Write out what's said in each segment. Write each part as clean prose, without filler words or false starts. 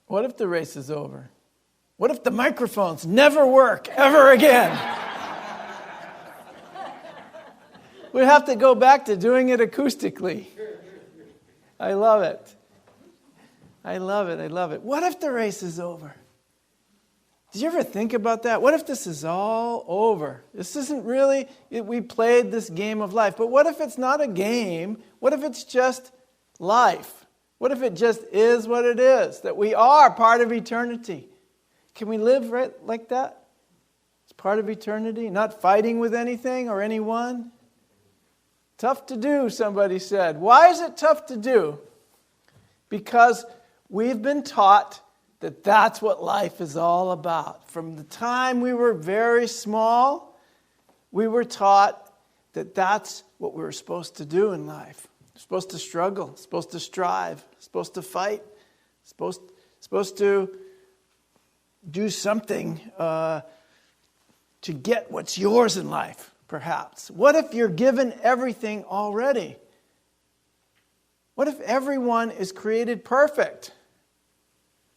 What if the race is over? What if the microphones never work ever again? We have to go back to doing it acoustically. I love it. I love it. I love it. What if the race is over? Did you ever think about that? What if this is all over? This isn't really, we played this game of life. But what if it's not a game? What if it's just life? What if it just is what it is? That we are part of eternity. Can we live right like that? It's part of eternity, not fighting with anything or anyone. Tough to do, somebody said. Why is it tough to do? Because we've been taught that that's what life is all about. From the time we were very small, we were taught that that's what we were supposed to do in life. We're supposed to struggle, supposed to strive, supposed to fight, supposed to do something to get what's yours in life, perhaps. What if you're given everything already? What if everyone is created perfect?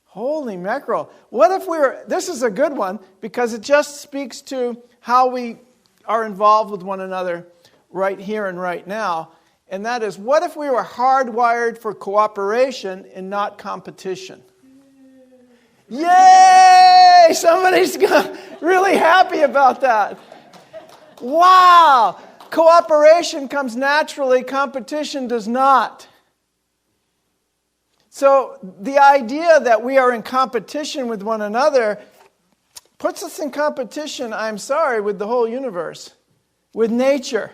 Holy mackerel. What if this is a good one because it just speaks to how we are involved with one another right here and right now. And that is, what if we were hardwired for cooperation and not competition? Yay! Somebody's really happy about that. Wow! Cooperation comes naturally, competition does not. So the idea that we are in competition with one another puts us in competition, I'm sorry, with the whole universe, with nature.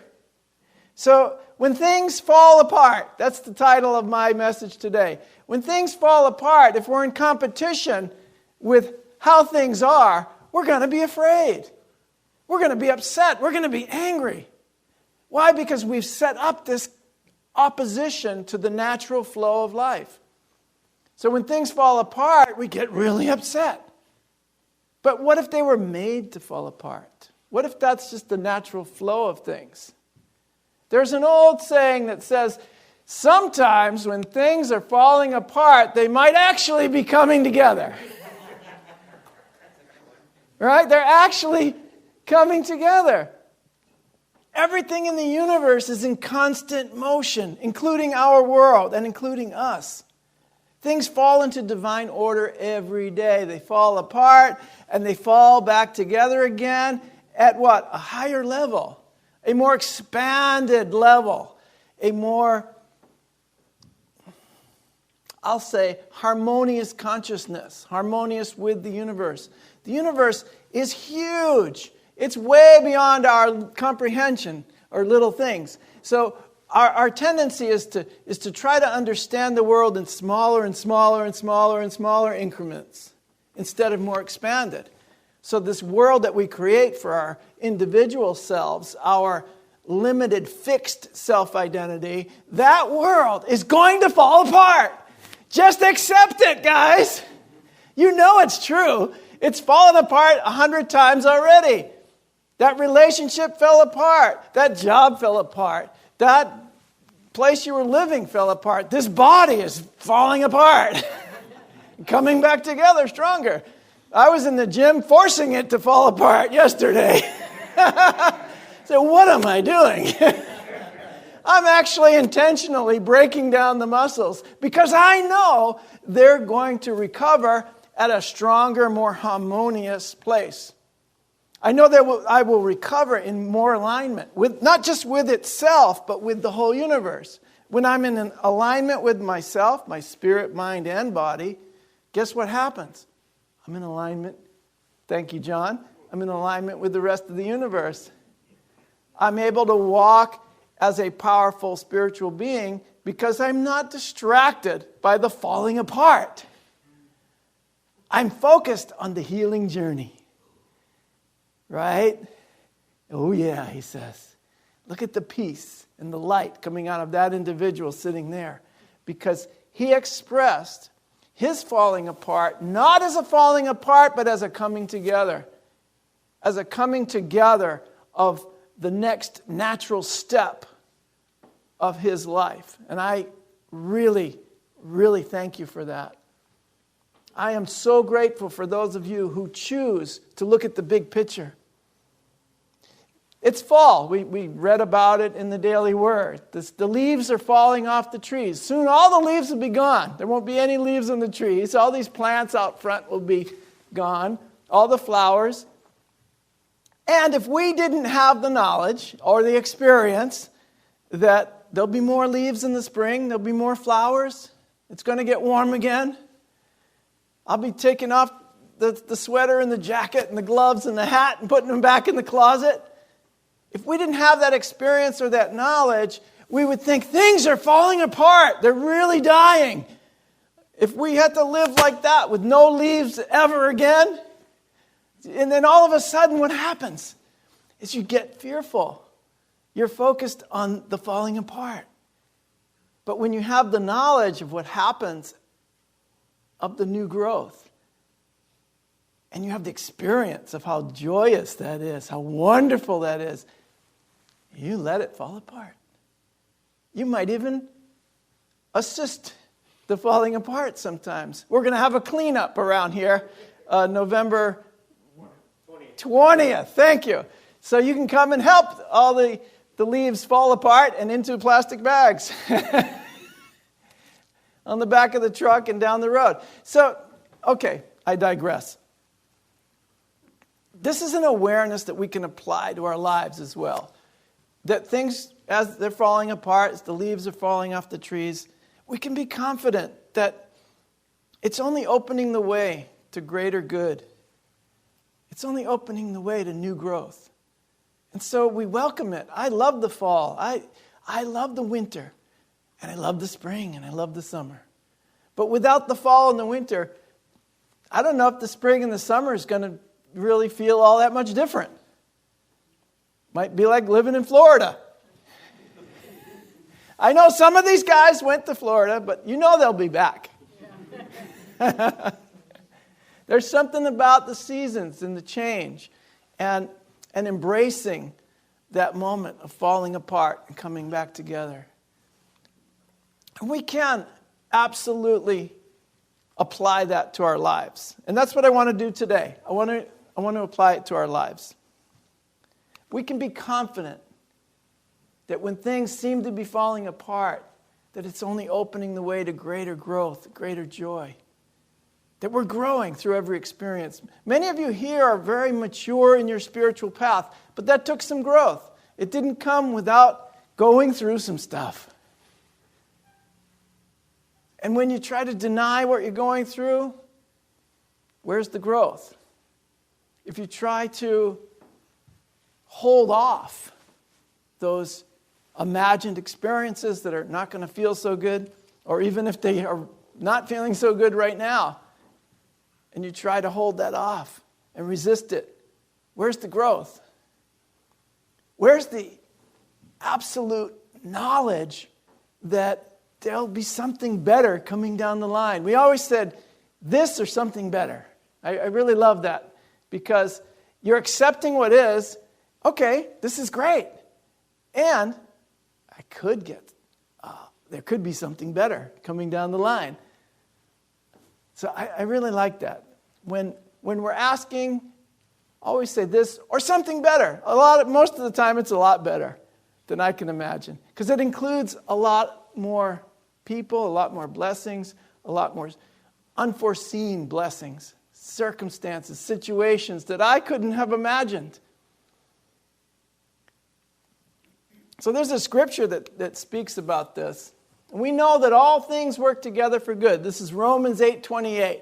So when things fall apart, that's the title of my message today. When things fall apart, if we're in competition with how things are, we're going to be afraid. We're going to be upset. We're going to be angry. Why? Because we've set up this opposition to the natural flow of life. So when things fall apart, we get really upset. But what if they were made to fall apart? What if that's just the natural flow of things? There's an old saying that says, sometimes when things are falling apart, they might actually be coming together. Right? They're actually coming together. Everything in the universe is in constant motion, including our world and including us. Things fall into divine order every day. They fall apart and they fall back together again at what? A higher level, a more expanded level, a more, I'll say, harmonious consciousness, harmonious with the universe. The universe is huge. It's way beyond our comprehension or little things. So our tendency is to try to understand the world in smaller and smaller and smaller and smaller increments instead of more expanded. So this world that we create for our individual selves, our limited, fixed self-identity, that world is going to fall apart. Just accept it, guys. You know it's true. It's fallen apart 100 times already. That relationship fell apart. That job fell apart. That place you were living fell apart. This body is falling apart. Coming back together stronger. I was in the gym forcing it to fall apart yesterday. So what am I doing? I'm actually intentionally breaking down the muscles because I know they're going to recover at a stronger, more harmonious place. I know that I will recover in more alignment, with not just with itself, but with the whole universe. When I'm in an alignment with myself, my spirit, mind, and body, guess what happens? I'm in alignment. Thank you, John. I'm in alignment with the rest of the universe. I'm able to walk as a powerful spiritual being because I'm not distracted by the falling apart. I'm focused on the healing journey. Right? Oh yeah, he says. Look at the peace and the light coming out of that individual sitting there. Because he expressed his falling apart, not as a falling apart, but as a coming together. As a coming together of the next natural step of his life. And I really, really thank you for that. I am so grateful for those of you who choose to look at the big picture. It's fall. We read about it in the Daily Word. The leaves are falling off the trees. Soon all the leaves will be gone. There won't be any leaves on the trees. All these plants out front will be gone. All the flowers. And if we didn't have the knowledge or the experience that there'll be more leaves in the spring, there'll be more flowers, it's going to get warm again, I'll be taking off the sweater and the jacket and the gloves and the hat and putting them back in the closet. If we didn't have that experience or that knowledge, we would think things are falling apart. They're really dying. If we had to live like that with no leaves ever again, and then all of a sudden what happens is you get fearful. You're focused on the falling apart. But when you have the knowledge of what happens of the new growth, and you have the experience of how joyous that is, how wonderful that is, you let it fall apart. You might even assist the falling apart sometimes. We're going to have a cleanup around here, November 20th. Thank you. So you can come and help all the leaves fall apart and into plastic bags on the back of the truck and down the road. So, okay, I digress. This is an awareness that we can apply to our lives as well. That things, as they're falling apart, as the leaves are falling off the trees, we can be confident that it's only opening the way to greater good. It's only opening the way to new growth. And so we welcome it. I love the fall. I love the winter. And I love the spring and I love the summer. But without the fall and the winter, I don't know if the spring and the summer is going to really feel all that much different. Might be like living in Florida. I know some of these guys went to Florida, but you know they'll be back. There's something about the seasons and the change and embracing that moment of falling apart and coming back together. And we can absolutely apply that to our lives. And that's what I want to do today. I want to apply it to our lives. We can be confident that when things seem to be falling apart, that it's only opening the way to greater growth, greater joy. That we're growing through every experience. Many of you here are very mature in your spiritual path, but that took some growth. It didn't come without going through some stuff. And when you try to deny what you're going through, where's the growth? If you try to hold off those imagined experiences that are not going to feel so good, or even if they are not feeling so good right now, and you try to hold that off and resist it, where's the growth? Where's the absolute knowledge that there'll be something better coming down the line? We always said this or something better. I really love that, because you're accepting what is. Okay, this is great. And there could be something better coming down the line. So I really like that. When we're asking, always say this or something better. Most of the time it's a lot better than I can imagine. Because it includes a lot more people, a lot more blessings, a lot more unforeseen blessings, circumstances, situations that I couldn't have imagined. So there's a scripture that speaks about this. We know that all things work together for good. This is Romans 8:28.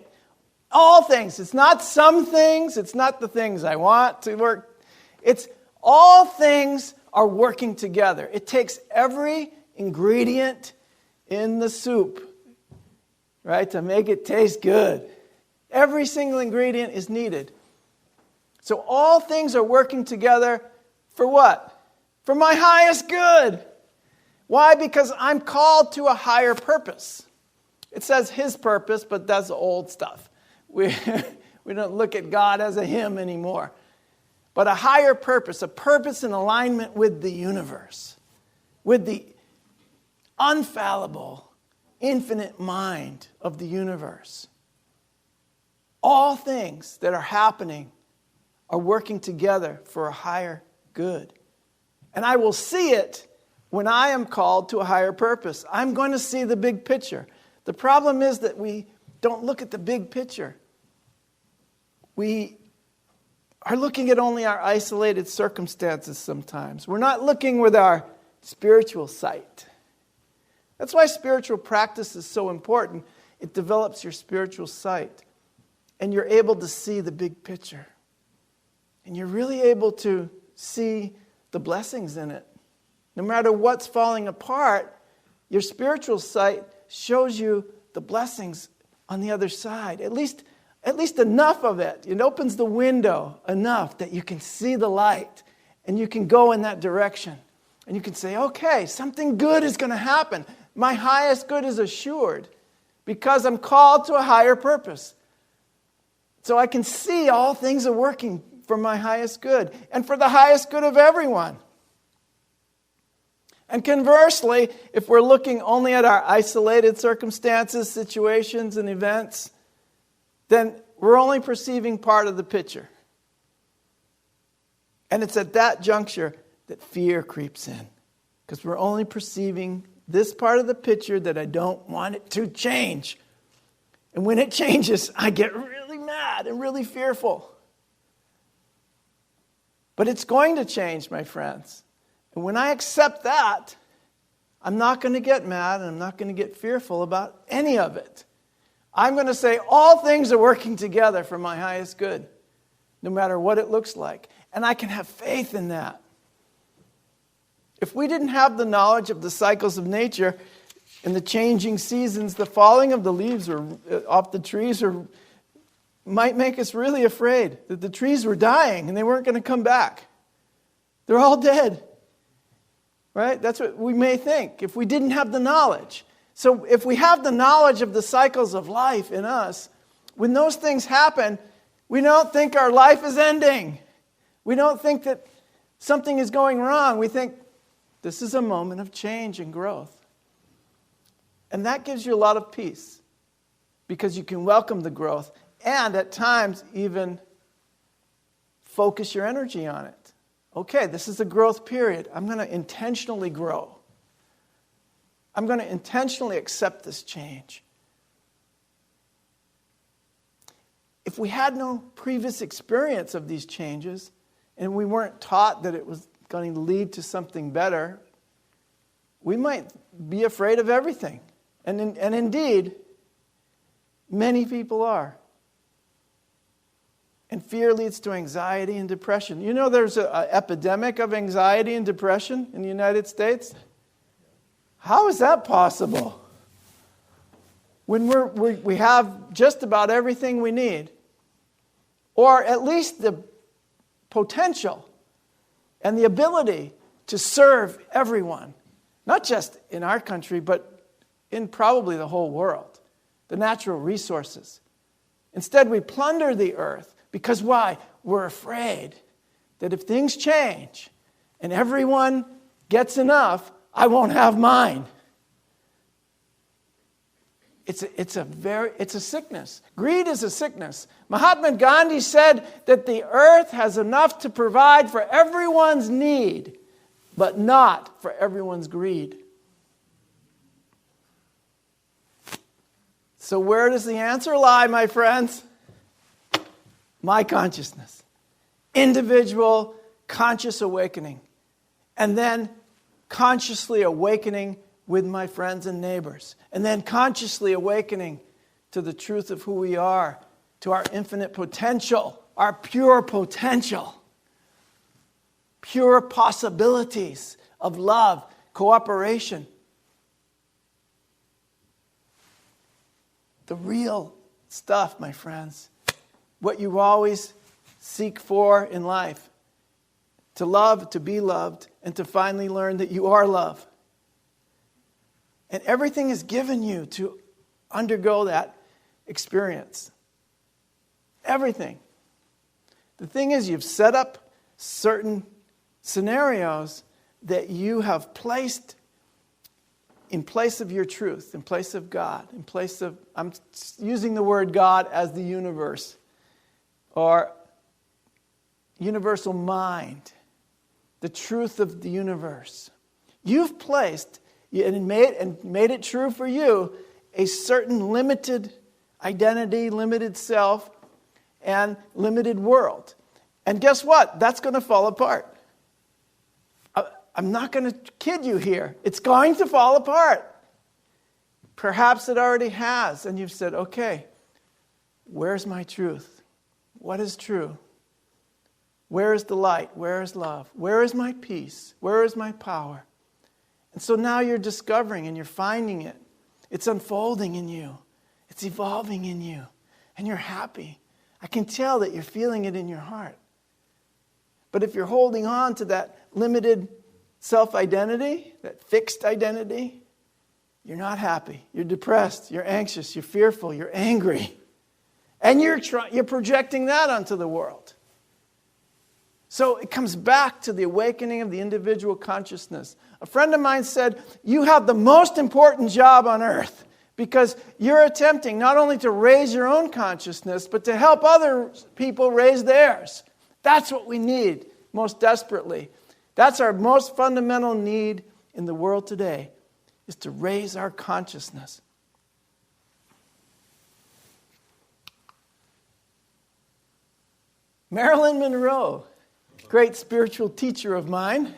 All things. It's not some things. It's not the things I want to work. It's all things are working together. It takes every ingredient in the soup, right, to make it taste good. Every single ingredient is needed. So all things are working together for what? For my highest good. Why? Because I'm called to a higher purpose. It says his purpose, but that's old stuff. We don't look at God as a him anymore. But a higher purpose, a purpose in alignment with the universe, with the unfallible, infinite mind of the universe. all things that are happening are working together for a higher good. And I will see it when I am called to a higher purpose. I'm going to see the big picture. The problem is that we don't look at the big picture. We are looking at only our isolated circumstances sometimes. We're not looking with our spiritual sight. That's why spiritual practice is so important. It develops your spiritual sight. And you're able to see the big picture. And you're really able to see the blessings in it. No matter what's falling apart, your spiritual sight shows you the blessings on the other side. At least enough of it. It opens the window enough that you can see the light and you can go in that direction. And you can say, okay, something good is going to happen. My highest good is assured because I'm called to a higher purpose. So I can see all things are working for my highest good and for the highest good of everyone. And conversely, if we're looking only at our isolated circumstances, situations, and events, then we're only perceiving part of the picture. And it's at that juncture that fear creeps in. Because we're only perceiving this part of the picture that I don't want it to change. And when it changes, I get really mad and really fearful. But it's going to change, my friends. And when I accept that, I'm not going to get mad and I'm not going to get fearful about any of it. I'm going to say all things are working together for my highest good, no matter what it looks like. And I can have faith in that. If we didn't have the knowledge of the cycles of nature and the changing seasons, the falling of the leaves off the trees might make us really afraid that the trees were dying and they weren't going to come back. They're all dead. Right? That's what we may think if we didn't have the knowledge. So if we have the knowledge of the cycles of life in us, when those things happen, we don't think our life is ending. We don't think that something is going wrong. We think this is a moment of change and growth. And that gives you a lot of peace because you can welcome the growth and at times even focus your energy on it. Okay, this is a growth period. I'm going to intentionally grow. I'm going to intentionally accept this change. If we had no previous experience of these changes and we weren't taught that it was going to lead to something better, we might be afraid of everything. And indeed, many people are. And fear leads to anxiety and depression. You know there's an epidemic of anxiety and depression in the United States? How is that possible? When we have just about everything we need. Or at least the potential and the ability to serve everyone. Not just in our country, but in probably the whole world. The natural resources. Instead, we plunder the earth. Because why? We're afraid that if things change and everyone gets enough, I won't have mine. It's a sickness. Greed is a sickness. Mahatma Gandhi said that the earth has enough to provide for everyone's need, but not for everyone's greed. So where does the answer lie, my friends? My consciousness. Individual conscious awakening. And then consciously awakening with my friends and neighbors. And then consciously awakening to the truth of who we are, to our infinite potential, our pure potential, pure possibilities of love, cooperation. The real stuff, my friends. What you always seek for in life. To love, to be loved, and to finally learn that you are love. And everything is given you to undergo that experience. Everything. The thing is, you've set up certain scenarios that you have placed in place of your truth, in place of God, in place of, I'm using the word God as the universe, or universal mind, the truth of the universe. You've placed, and made it true for you, a certain limited identity, limited self, and limited world. And guess what? That's going to fall apart. I'm not going to kid you here. It's going to fall apart. Perhaps it already has, and you've said, okay, where's my truth? What is true? Where is the light? Where is love? Where is my peace? Where is my power? And so now you're discovering and you're finding it. It's unfolding in you. It's evolving in you. And you're happy. I can tell that you're feeling it in your heart. But if you're holding on to that limited self-identity, that fixed identity, you're not happy. You're depressed. You're anxious. You're fearful. You're angry. And you're projecting that onto the world. So it comes back to the awakening of the individual consciousness. A friend of mine said, you have the most important job on earth because you're attempting not only to raise your own consciousness, but to help other people raise theirs. That's what we need most desperately. That's our most fundamental need in the world today, is to raise our consciousness. Marilyn Monroe, great spiritual teacher of mine.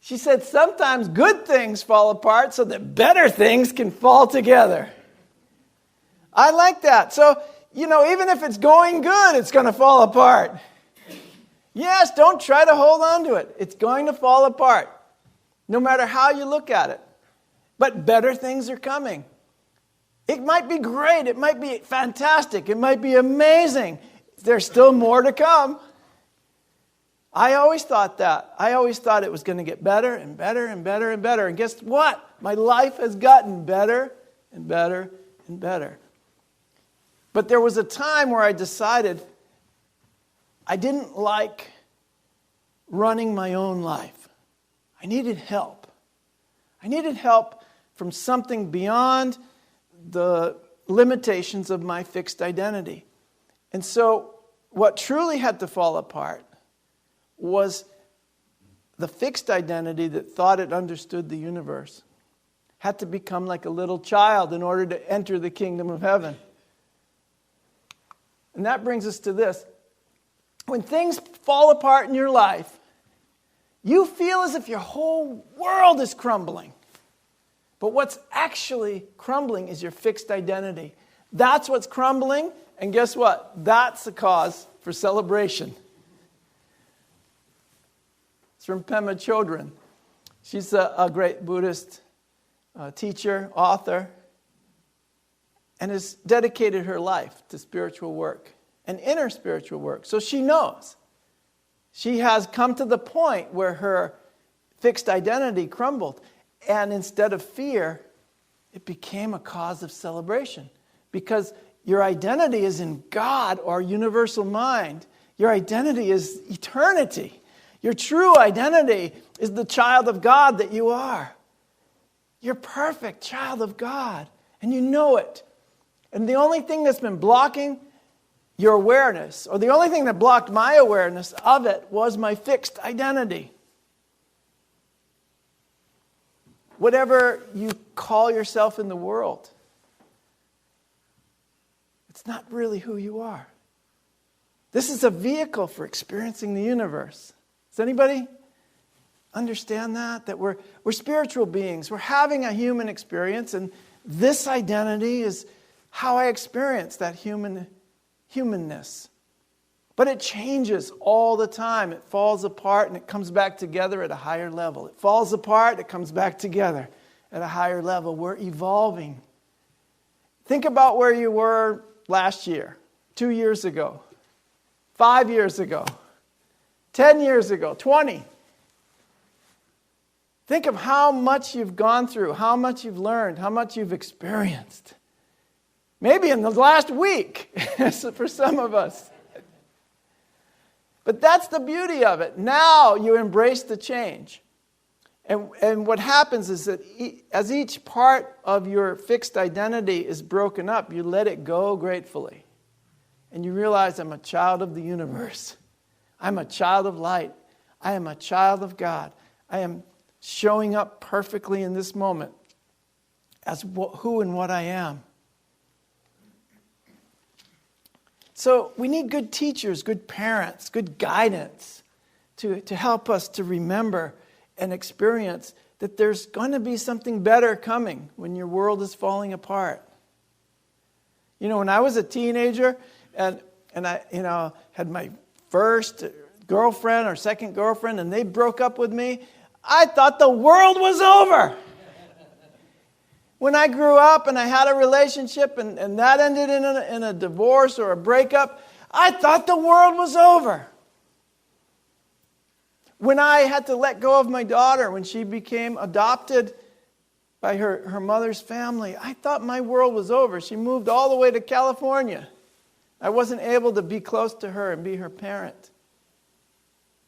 She said, sometimes good things fall apart so that better things can fall together. I like that. So, even if it's going good, it's going to fall apart. Yes, don't try to hold on to it. It's going to fall apart, no matter how you look at it. But better things are coming. It might be great. It might be fantastic. It might be amazing. There's still more to come. I always thought that. I always thought it was going to get better and better and better and better. And guess what? My life has gotten better and better and better. But there was a time where I decided I didn't like running my own life. I needed help. I needed help from something beyond the limitations of my fixed identity. And so what truly had to fall apart was the fixed identity that thought it understood the universe. Had to become like a little child in order to enter the kingdom of heaven. And that brings us to this. When things fall apart in your life, you feel as if your whole world is crumbling. But what's actually crumbling is your fixed identity. That's what's crumbling, and guess what? That's the cause for celebration. It's from Pema Chodron. She's a great Buddhist teacher, author, and has dedicated her life to spiritual work and inner spiritual work. So she knows. She has come to the point where her fixed identity crumbled. And instead of fear, it became a cause of celebration. Because your identity is in God or universal mind. Your identity is eternity. Your true identity is the child of God that you are. You're perfect child of God. And you know it. And the only thing that's been blocking your awareness, or the only thing that blocked my awareness of it, was my fixed identity. Whatever you call yourself in the world, it's not really who you are. This is a vehicle for experiencing the universe. Does anybody understand that? That we're spiritual beings. We're having a human experience, and this identity is how I experience that humanness. But it changes all the time. It falls apart and it comes back together at a higher level. It falls apart, it comes back together at a higher level. We're evolving. Think about where you were last year, 2 years ago, 5 years ago, 10 years ago, 20. Think of how much you've gone through, how much you've learned, how much you've experienced. Maybe in the last week, for some of us. But that's the beauty of it. Now you embrace the change. And what happens is that as each part of your fixed identity is broken up, you let it go gratefully. And you realize, I'm a child of the universe. I'm a child of light. I am a child of God. I am showing up perfectly in this moment as who and what I am. So we need good teachers, good parents, good guidance to help us to remember and experience that there's going to be something better coming when your world is falling apart. You know, when I was a teenager and I, had my first girlfriend or second girlfriend and they broke up with me, I thought the world was over. When I grew up and I had a relationship and that ended in a divorce or a breakup, I thought the world was over. When I had to let go of my daughter, when she became adopted by her mother's family, I thought my world was over. She moved all the way to California. I wasn't able to be close to her and be her parent.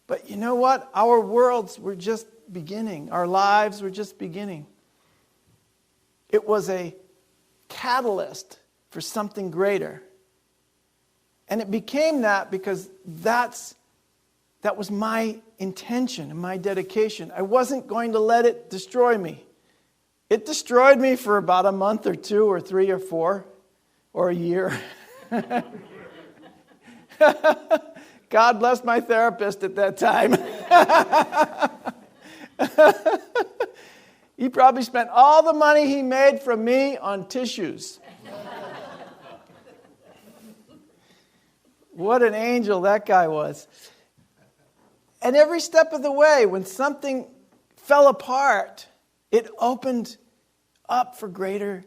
But you know what? Our worlds were just beginning. Our lives were just beginning. It was a catalyst for something greater. And it became that because that was my intention and my dedication. I wasn't going to let it destroy me. It destroyed me for about a month or 2 or 3 or 4 or a year. God bless my therapist at that time. He probably spent all the money he made from me on tissues. What an angel that guy was. And every step of the way, when something fell apart, it opened up for greater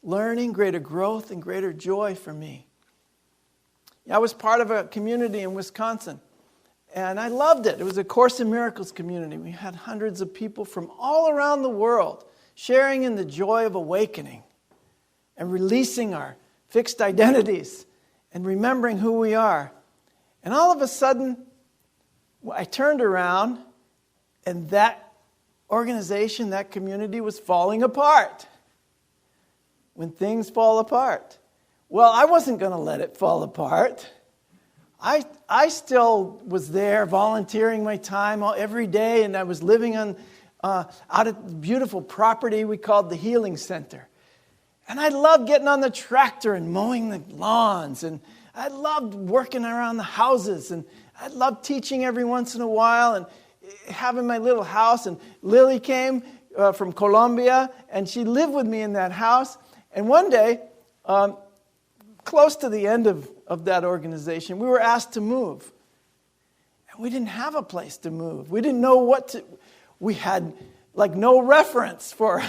learning, greater growth, and greater joy for me. I was part of a community in Wisconsin, and I loved it. It was a Course in Miracles community. We had hundreds of people from all around the world sharing in the joy of awakening and releasing our fixed identities and remembering who we are. And all of a sudden, I turned around, and that organization, that community was falling apart. When things fall apart. Well, I wasn't going to let it fall apart. I still was there volunteering my time every day, and I was living on out at the beautiful property we called the Healing Center. And I loved getting on the tractor and mowing the lawns, and I loved working around the houses, and I loved teaching every once in a while and having my little house. And Lily came from Colombia, and she lived with me in that house. And one day, close to the end of that organization, we were asked to move. And we didn't have a place to move. We didn't know what to... We had, no reference for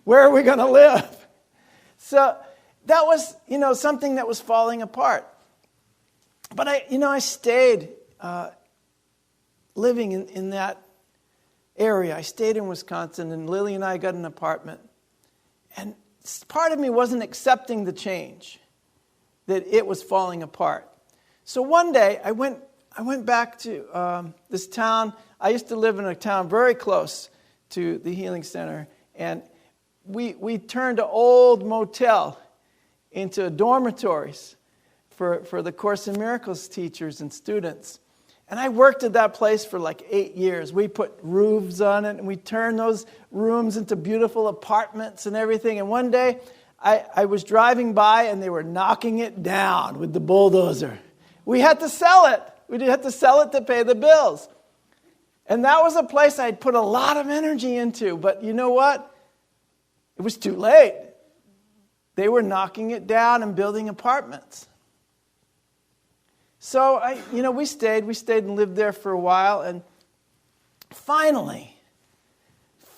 where are we going to live. So that was, something that was falling apart. But I stayed living in that area. I stayed in Wisconsin, and Lily and I got an apartment. And part of me wasn't accepting the change, that it was falling apart. So one day, I went back to this town. I used to live in a town very close to the Healing Center, and we turned an old motel into dormitories for the Course in Miracles teachers and students. And I worked at that place for 8 years. We put roofs on it, and we turned those rooms into beautiful apartments and everything. And one day, I was driving by, and they were knocking it down with the bulldozer. We had to sell it. We had to sell it to pay the bills. And that was a place I'd put a lot of energy into. But you know what? It was too late. They were knocking it down and building apartments. So we stayed and lived there for a while, and finally,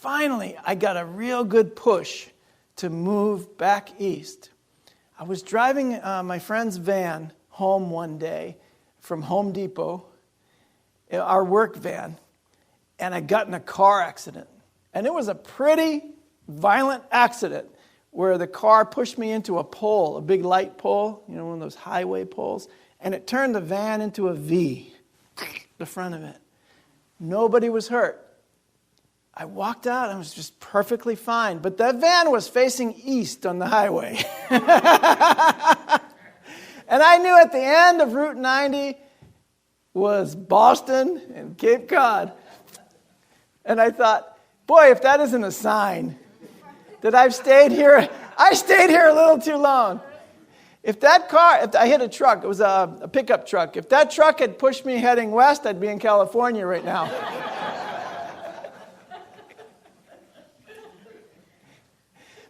I got a real good push to move back east. I was driving my friend's van home one day from Home Depot, our work van, and I got in a car accident. And it was a pretty violent accident where the car pushed me into a pole, a big light pole, one of those highway poles. and it turned the van into a V, the front of it. Nobody was hurt. I walked out and it was just perfectly fine. But that van was facing east on the highway. And I knew at the end of Route 90 was Boston and Cape Cod. And I thought, boy, if that isn't a sign that I stayed here a little too long. If I hit a truck, it was a pickup truck. If that truck had pushed me heading west, I'd be in California right now.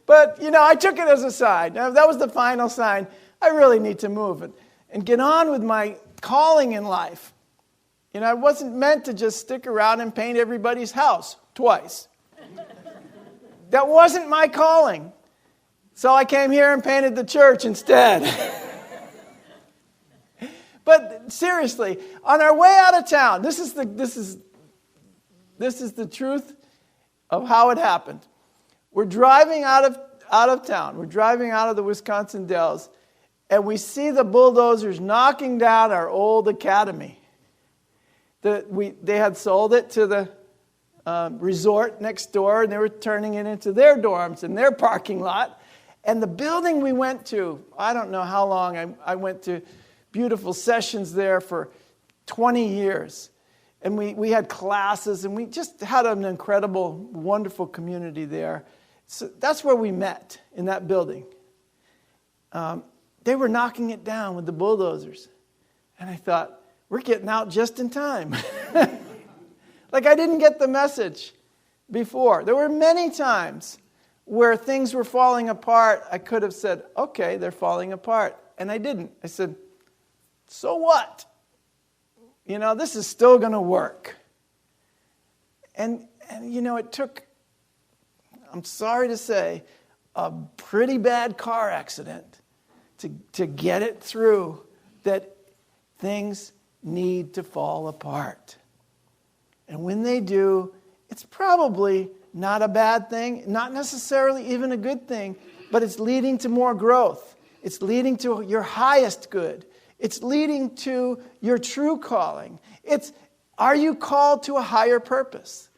But, I took it as a sign. Now, that was the final sign. I really need to move and get on with my calling in life. I wasn't meant to just stick around and paint everybody's house twice. That wasn't my calling. So I came here and painted the church instead. But seriously, on our way out of town, this is the truth of how it happened. We're driving out of town. We're driving out of the Wisconsin Dells, and we see the bulldozers knocking down our old academy. They had sold it to the resort next door, and they were turning it into their dorms and their parking lot. And the building we went to, I don't know how long, I went to beautiful sessions there for 20 years. And we had classes, and we just had an incredible, wonderful community there. So that's where we met, in that building. They were knocking it down with the bulldozers. And I thought, we're getting out just in time. Like I didn't get the message before. There were many times where things were falling apart. I could have said, okay, they're falling apart. And I didn't. I said, so what? This is still going to work. And it took, I'm sorry to say, a pretty bad car accident to get it through that things need to fall apart. And when they do, it's probably not a bad thing, not necessarily even a good thing, but it's leading to more growth. It's leading to your highest good. It's leading to your true calling. Are you called to a higher purpose?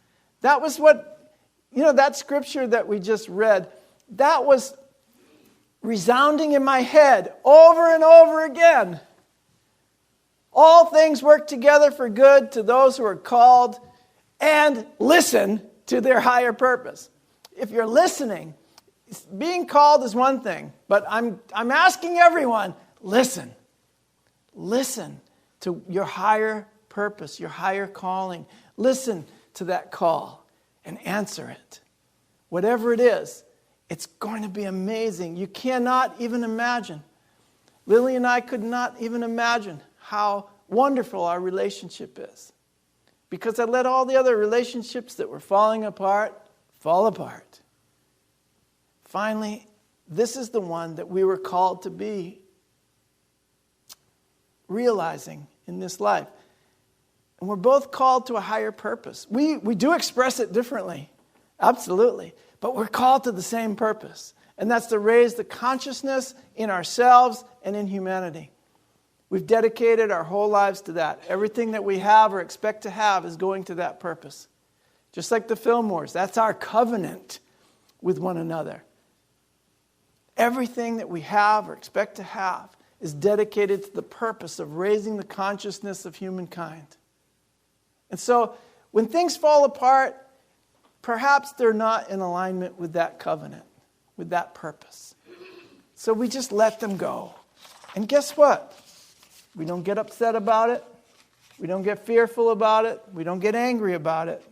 That was what, that scripture that we just read, that was resounding in my head over and over again. All things work together for good to those who are called and listen to their higher purpose. If you're listening, being called is one thing, but I'm asking everyone, listen. Listen to your higher purpose, your higher calling. Listen to that call and answer it. Whatever it is, it's going to be amazing. You cannot even imagine. Lily and I could not even imagine how wonderful our relationship is. Because I let all the other relationships that were falling apart fall apart. Finally, this is the one that we were called to be realizing in this life. And we're both called to a higher purpose. We do express it differently, absolutely. But we're called to the same purpose. And that's to raise the consciousness in ourselves and in humanity. We've dedicated our whole lives to that. Everything that we have or expect to have is going to that purpose. Just like the Fillmores, that's our covenant with one another. Everything that we have or expect to have is dedicated to the purpose of raising the consciousness of humankind. And so, when things fall apart, perhaps they're not in alignment with that covenant, with that purpose. So we just let them go. And guess what? We don't get upset about it. We don't get fearful about it. We don't get angry about it.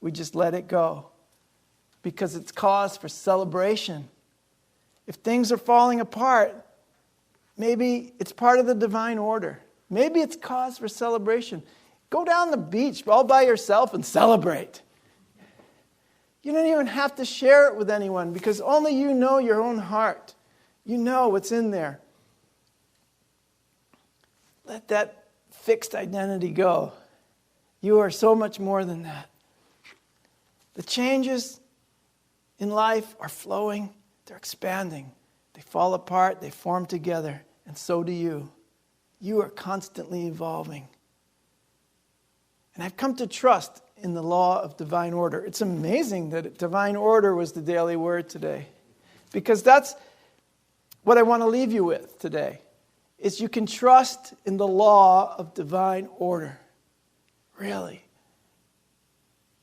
We just let it go. Because it's cause for celebration. If things are falling apart, maybe it's part of the divine order. Maybe it's cause for celebration. Go down the beach all by yourself and celebrate. You don't even have to share it with anyone because only you know your own heart. You know what's in there. Let that fixed identity go. You are so much more than that. The changes in life are flowing. They're expanding. They fall apart. They form together. And so do you. You are constantly evolving. And I've come to trust in the law of divine order. It's amazing that divine order was the daily word today. Because that's what I want to leave you with today. Is you can trust in the law of divine order. Really.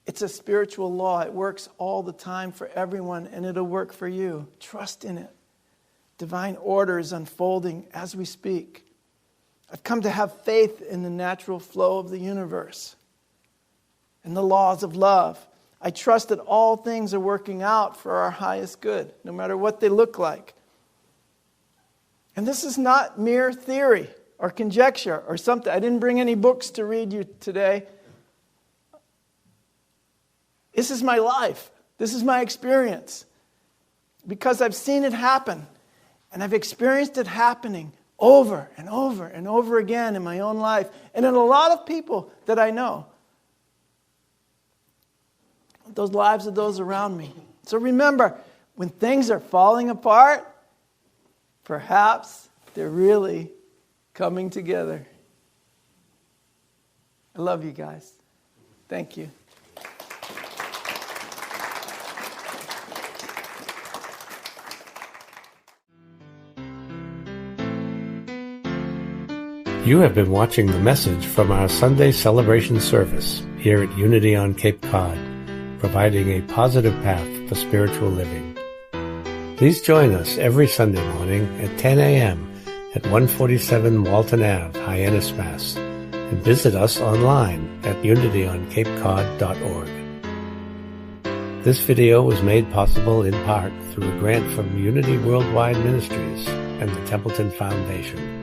It's a spiritual law. It works all the time for everyone, and it'll work for you. Trust in it. Divine order is unfolding as we speak. I've come to have faith in the natural flow of the universe and the laws of love. I trust that all things are working out for our highest good, no matter what they look like. And this is not mere theory or conjecture or something. I didn't bring any books to read you today. This is my life. This is my experience. Because I've seen it happen. And I've experienced it happening over and over and over again in my own life. And in a lot of people that I know. Those lives of those around me. So remember, when things are falling apart, perhaps they're really coming together. I love you guys. Thank you. You have been watching the message from our Sunday celebration service here at Unity on Cape Cod, providing a positive path for spiritual living. Please join us every Sunday morning at 10 a.m. at 147 Walton Ave, Hyannis, Mass. And visit us online at unityoncapecod.org. This video was made possible in part through a grant from Unity Worldwide Ministries and the Templeton Foundation.